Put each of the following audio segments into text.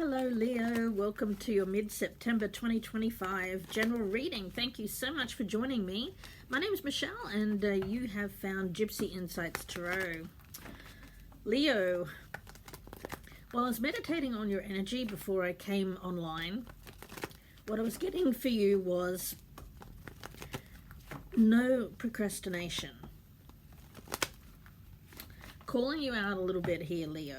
Hello Leo, welcome to your mid-September 2025 general reading. Thank you so much for joining me. My name is Michelle and you have found Gypsy Insights Tarot. Leo, while I was meditating on your energy before I came online, what I was getting for you was no procrastination. Calling you out a little bit here, Leo.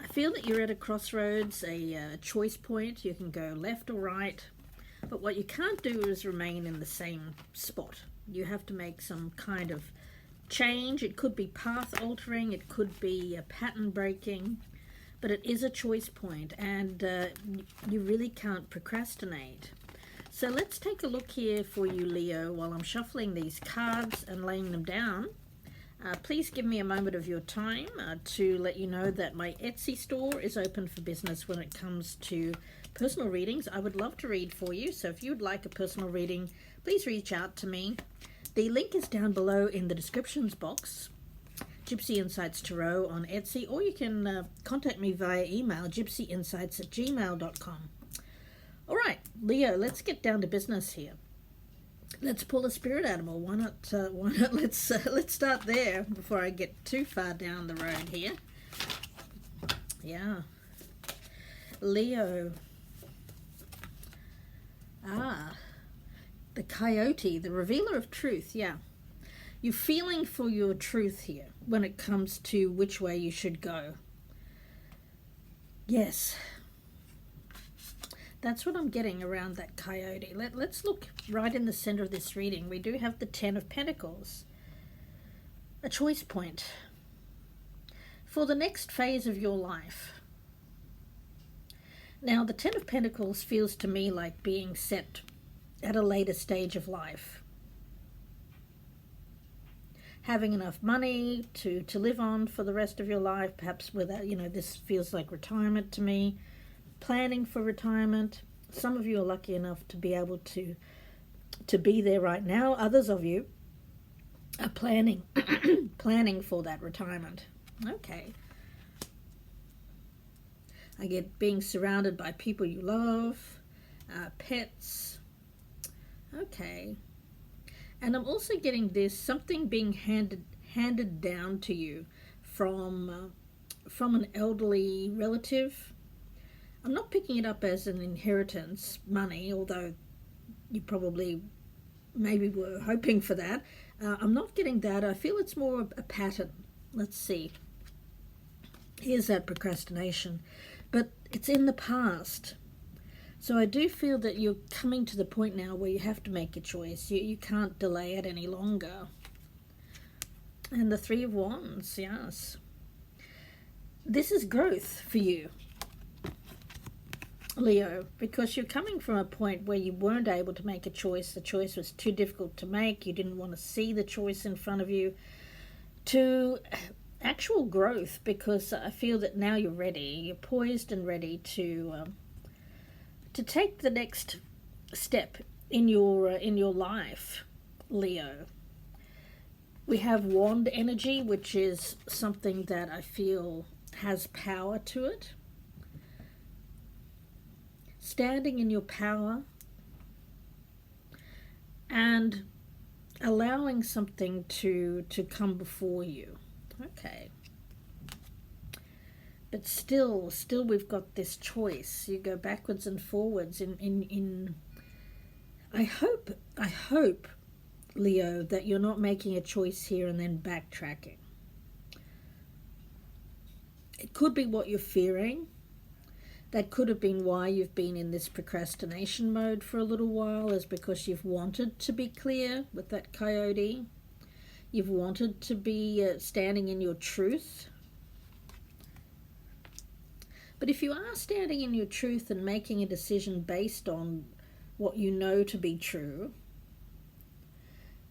I feel that you're at a crossroads, a choice point. You can go left or right, but what you can't do is remain in the same spot. You have to make some kind of change. It could be path altering, it could be a pattern breaking, but it is a choice point, and you really can't procrastinate. So let's take a look here for you, Leo, while I'm shuffling these cards and laying them down. Please give me a moment of your time to let you know that my Etsy store is open for business when it comes to personal readings. I would love to read for you, so if you would like a personal reading, please reach out to me. The link is down below in the descriptions box, Gypsy Insights Tarot on Etsy, or you can contact me via email, gypsyinsights@gmail.com. All right, Leo, let's get down to business here. Let's pull a spirit animal. Why not? Let's start there before I get too far down the road here. Yeah, Leo. The coyote, the revealer of truth. Yeah, you're feeling for your truth here when it comes to which way you should go. Yes. That's what I'm getting around that coyote. Let's look right in the center of this reading. We do have the Ten of Pentacles, a choice point for the next phase of your life. Now, the Ten of Pentacles feels to me like being set at a later stage of life. Having enough money to live on for the rest of your life, perhaps without, this feels like retirement to me. Planning for retirement. Some of you are lucky enough to be able to be there right now. Others of you are planning for that retirement. Okay. I get being surrounded by people you love, pets. Okay. And I'm also getting this, something being handed down to you from an elderly relative. I'm not picking it up as an inheritance money, although you probably maybe were hoping for that. I'm not getting that. I feel it's more a pattern. Let's see. Here's that procrastination. But it's in the past. So I do feel that you're coming to the point now where you have to make a choice. You can't delay it any longer. And the Three of Wands, yes. This is growth for you, Leo, because you're coming from a point where you weren't able to make a choice. The choice was too difficult to make. You didn't want to see the choice in front of you, to actual growth, because I feel that now you're ready. You're poised and ready to take the next step in your life, Leo. We have wand energy, which is something that I feel has power to it. Standing in your power and allowing something to come before you. Okay. But still we've got this choice. You go backwards and forwards in I hope, Leo, that you're not making a choice here and then backtracking. It could be what you're fearing. That could have been why you've been in this procrastination mode for a little while, is because you've wanted to be clear with that coyote. You've wanted to be standing in your truth. But if you are standing in your truth and making a decision based on what you know to be true,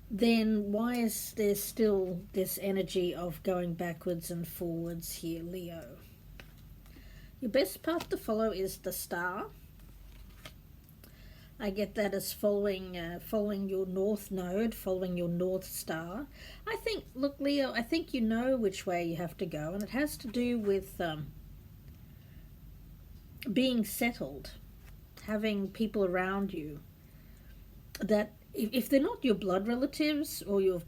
then why is there still this energy of going backwards and forwards here, Leo? Your best path to follow is the star. I get that as following your north node, following your north star. I think, look, Leo, I think you know which way you have to go, and it has to do with being settled, having people around you that if they're not your blood relatives or your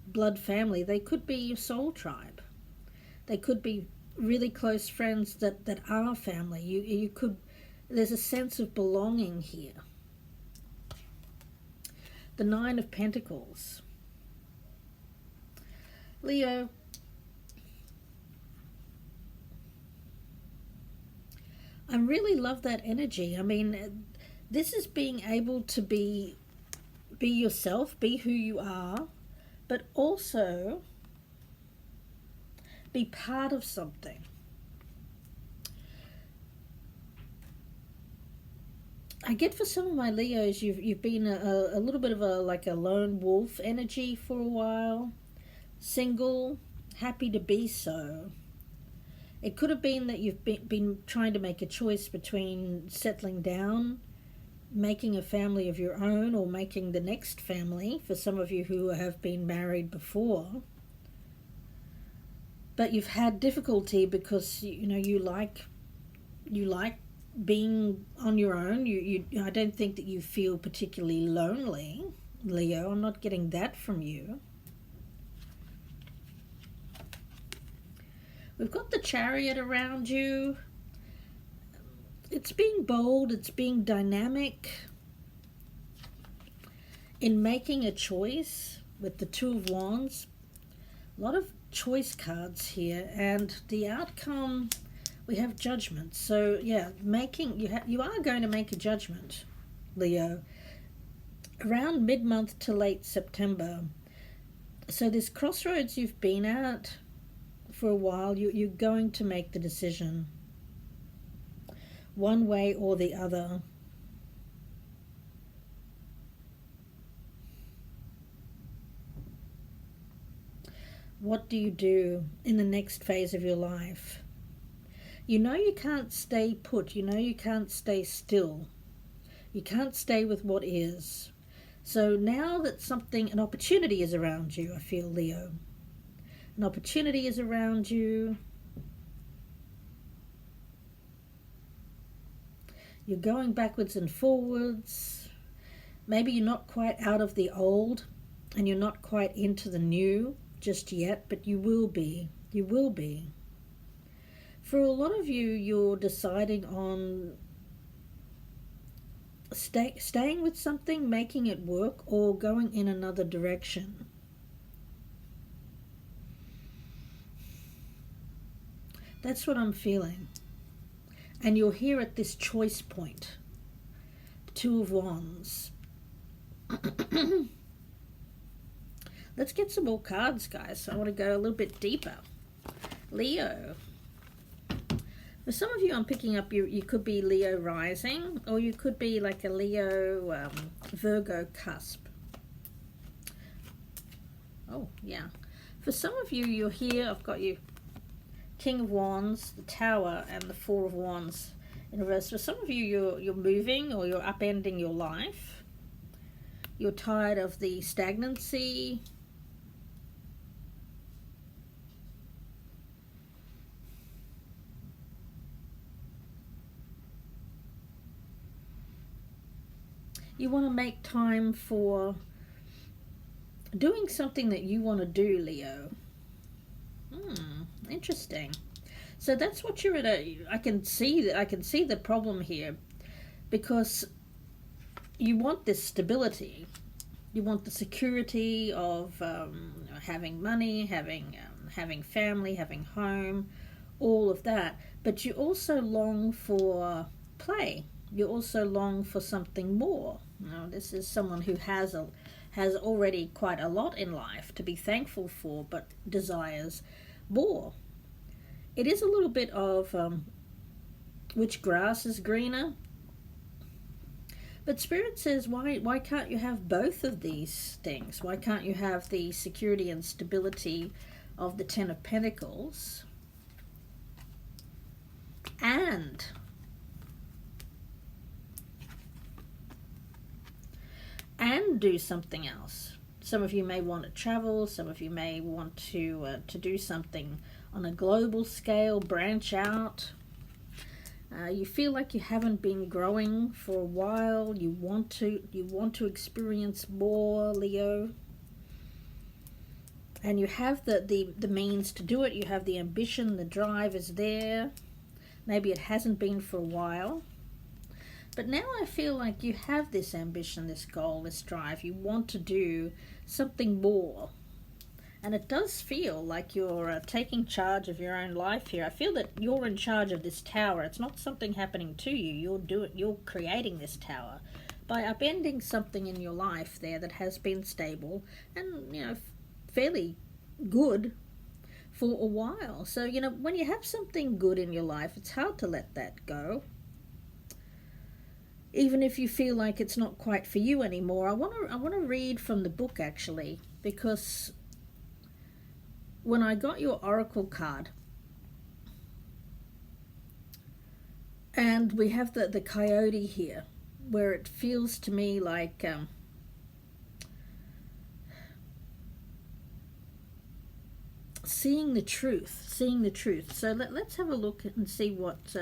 blood family, they could be your soul tribe. They could be really close friends that are family. You could, there's a sense of belonging here. The Nine of Pentacles. Leo, I really love that energy. I mean, this is being able to be yourself, be who you are, but also be part of something. I get for some of my Leos, you've been a little bit of a lone wolf energy for a while, single, happy to be so. It could have been that you've been trying to make a choice between settling down, making a family of your own, or making the next family, for some of you who have been married before. But you've had difficulty because you like being on your own. I don't think that you feel particularly lonely, Leo. I'm not getting that from you. We've got the Chariot around you. It's being bold, it's being dynamic in making a choice with the Two of Wands. A lot of choice cards here, and the outcome, we have Judgment. So yeah, you are going to make a judgment, Leo, around mid-month to late September. So this crossroads you've been at for a while, you're going to make the decision one way or the other. What do you do in the next phase of your life? You know you can't stay put. You know you can't stay still. You can't stay with what is. So now that an opportunity is around you, I feel, Leo. An opportunity is around you. You're going backwards and forwards. Maybe you're not quite out of the old and you're not quite into the new just yet, but you will be. You will be. For a lot of you, you're deciding on staying with something, making it work, or going in another direction. That's what I'm feeling. And you're here at this choice point. Two of Wands. Let's get some more cards, guys. I want to go a little bit deeper. Leo. For some of you, I'm picking up you could be Leo rising, or you could be like a Leo Virgo cusp. Oh, yeah. For some of you, you're here. I've got you King of Wands, the Tower, and the Four of Wands in reverse. For some of you, you're moving or you're upending your life. You're tired of the stagnancy. You want to make time for doing something that you want to do, Leo. Interesting. So that's what you're at. I can see the problem here, because you want this stability. You want the security of having money, having family, having home, all of that. But you also long for play. You also long for something more. Now, this is someone who has already quite a lot in life to be thankful for, but desires more. It is a little bit of which grass is greener. But Spirit says, why can't you have both of these things? Why can't you have the security and stability of the Ten of Pentacles and do something else? Some of you may want to travel. Some of you may want to do something on a global scale, branch out. You feel like you haven't been growing for a while. You want to experience more, Leo. And you have the means to do it. You have the ambition, the drive is there. Maybe it hasn't been for a while. But now I feel like you have this ambition, this goal, this drive. You want to do something more. And it does feel like you're taking charge of your own life here. I feel that you're in charge of this tower. It's not something happening to you. You're creating this tower by upending something in your life there that has been stable and, fairly good for a while. So, when you have something good in your life, it's hard to let that go. Even if you feel like it's not quite for you anymore. I want to read from the book, actually, because when I got your oracle card, and we have the coyote here, where it feels to me like seeing the truth. So let's have a look and see what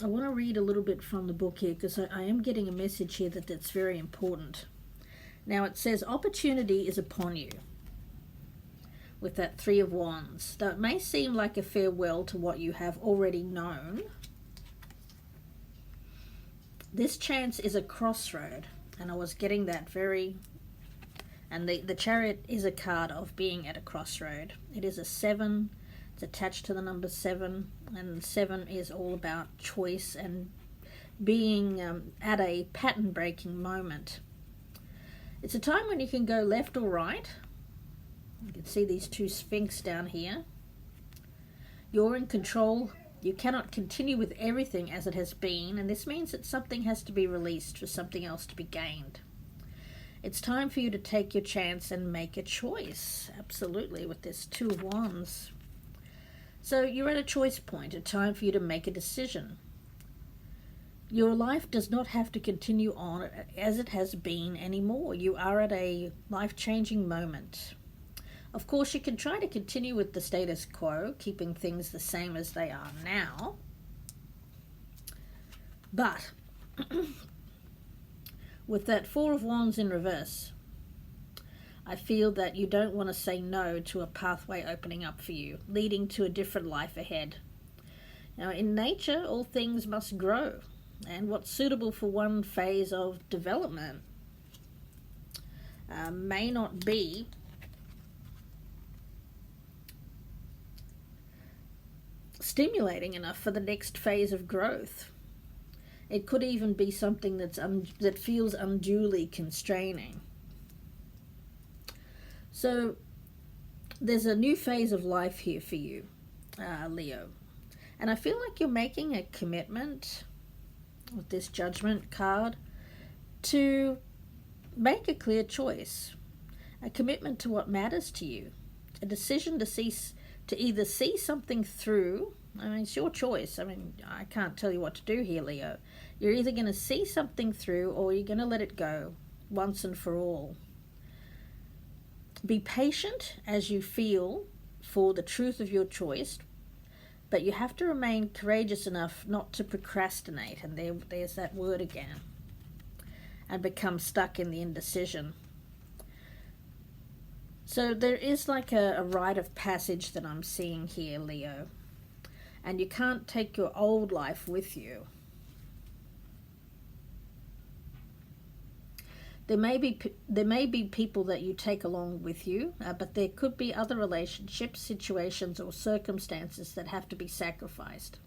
I want to read a little bit from the book here, because I am getting a message here that's very important. Now it says, opportunity is upon you, with that Three of Wands. Though it may seem like a farewell to what you have already known, this chance is a crossroad. And I was getting that and the Chariot is a card of being at a crossroad. It is a 7. It's attached to the number 7. And 7 is all about choice and being at a pattern-breaking moment. It's a time when you can go left or right. You can see these two Sphinx down here. You're in control. You cannot continue with everything as it has been, and this means that something has to be released for something else to be gained. It's time for you to take your chance and make a choice. Absolutely, with this Two of Wands. So you're at a choice point, a time for you to make a decision. Your life does not have to continue on as it has been anymore. You are at a life-changing moment. Of course, you can try to continue with the status quo, keeping things the same as they are now. But with that Four of Wands in reverse, I feel that you don't want to say no to a pathway opening up for you, leading to a different life ahead. Now, in nature, all things must grow, and what's suitable for one phase of development may not be stimulating enough for the next phase of growth. It could even be something that feels unduly constraining. So there's a new phase of life here for you, Leo. And I feel like you're making a commitment with this Judgment card to make a clear choice, a commitment to what matters to you, a decision to either see something through. I mean, it's your choice. I mean, I can't tell you what to do here, Leo. You're either going to see something through or you're going to let it go once and for all. Be patient as you feel for the truth of your choice, but you have to remain courageous enough not to procrastinate, and there's that word again, and become stuck in the indecision. So there is like a rite of passage that I'm seeing here, Leo. And you can't take your old life with you. There may be people that you take along with you, but there could be other relationships, situations, or circumstances that have to be sacrificed.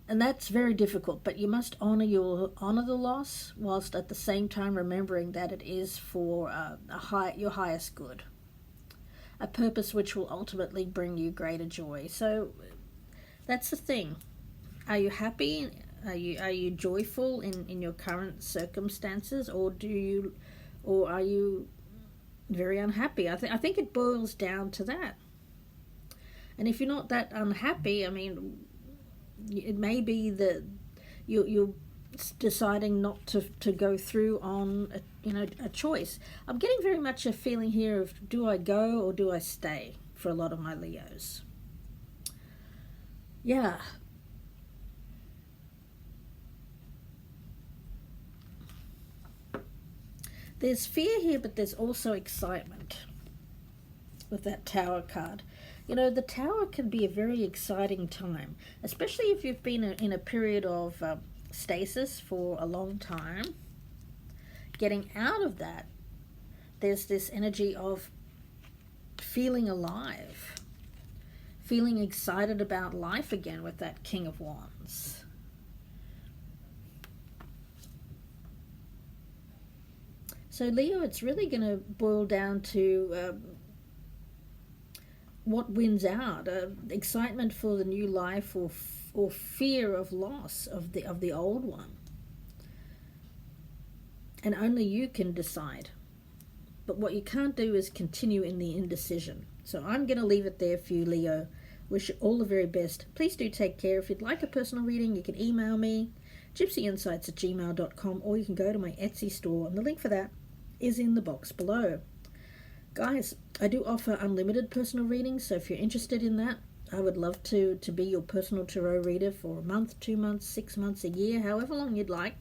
And that's very difficult, but you must honor the loss, whilst at the same time remembering that it is for your highest good, a purpose which will ultimately bring you greater joy. So that's the thing. Are you happy? Are you joyful in your current circumstances, or are you very unhappy? I think it boils down to that. And if you're not that unhappy, I mean, it may be that you're deciding not to go through on a choice. I'm getting very much a feeling here of, do I go or do I stay, for a lot of my Leos. Yeah. There's fear here, but there's also excitement with that Tower card. You know, the Tower can be a very exciting time, especially if you've been in a period of stasis for a long time. Getting out of that, there's this energy of feeling alive, feeling excited about life again with that King of Wands. So Leo, it's really going to boil down to what wins out, excitement for the new life, or fear of loss of the old one. And only you can decide. But what you can't do is continue in the indecision. So I'm going to leave it there for you, Leo. Wish you all the very best. Please do take care. If you'd like a personal reading, you can email me, gypsyinsights@gmail.com, or you can go to my Etsy store, and the link for that is in the box below. Guys, I do offer unlimited personal readings, so if you're interested in that, I would love to be your personal tarot reader for a month, 2 months, 6 months, a year, however long you'd like.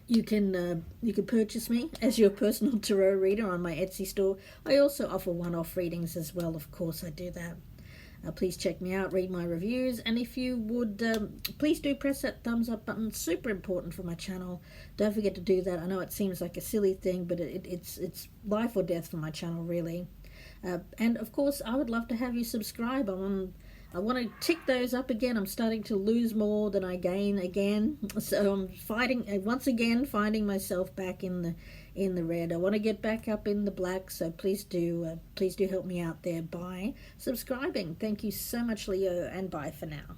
You can purchase me as your personal tarot reader on my Etsy store. I also offer one-off readings as well, of course I do that. Please check me out, read my reviews, and if you would, please do press that thumbs up button. It's super important for my channel. Don't forget to do that. I know it seems like a silly thing, but it's life or death for my channel, really. And of course, I would love to have you subscribe. I want to tick those up again. I'm starting to lose more than I gain again, so I'm once again finding myself back in the red. I want to get back up in the black, so please do help me out there by subscribing. Thank you so much, Leo, and bye for now.